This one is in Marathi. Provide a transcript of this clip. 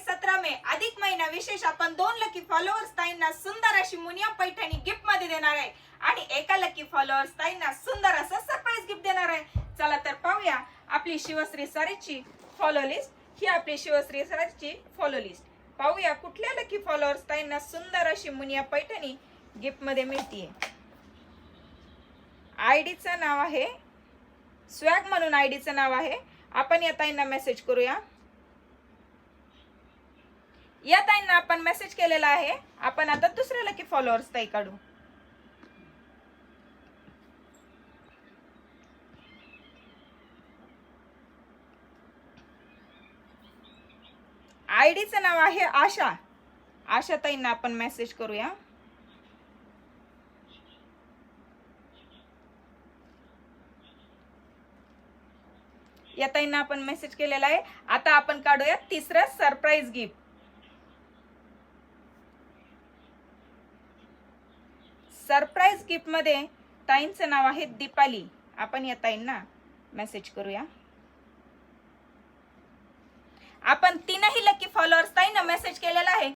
17 मे अधिक महिना विशेष आपण 2 लकी फॉलोअर्स ताईंना सुंदर अशी मुनिया पैठणी गिफ्ट मध्ये देणार आहे आणि एका लकी फॉलोअर्स ताईंना सुंदर असं सरप्राईज गिफ्ट देणार आहे। चला तर पाहूया आपली शिवश्री सारीची फॉलो लिस्ट। ही आपली शिवश्री सारीची फॉलो लिस्ट। पाहूया कुठल्या लकी फॉलोअर्स ताईंना सुंदर अशी मुनिया पैठणी गिफ्ट मध्ये मिळतीये। आयडीचं नाव आहे स्वॅग म्हणून आयडीचं नाव आहे। आपण या ताईंना मेसेज करूया। या ताईंना आपण मेसेज केलेला आहे। आपण आता दुसऱ्या लकी फॉलोअर्स ताई काढू। आयडीचं नाव आहे आशा। आशा ताईंना आपण मेसेज करूया। या ताईंना आपण मेसेज केलेला आहे। आता आपण काढूया तिसरं सरप्राईज गिफ्ट। सरप्राईज गिफ्ट मध्ये ताईंचं नाव आहे दीपाली। आपण या ताईंना मेसेज करूया। आपण तीनही लकी फॉलोअर्स ताईंना मेसेज केलेला आहे।